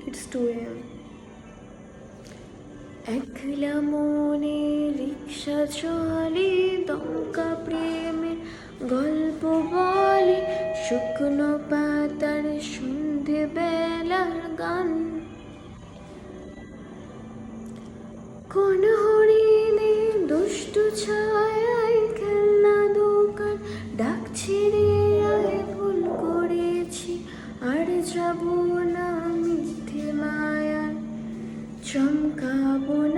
It's 2 a.m. একলা মনে রিক্সা চলে, দমকা প্রেমের গল্প বলে, শুকনো পাতার সন্ধে বেলার গান। কোন হরিণে দুষ্টু ছায়ায় খেলনা দোকান ডাকছে রে, আয় ভুল করেছি আর যাব না মিথ্যে মায়ার, চমকাবো না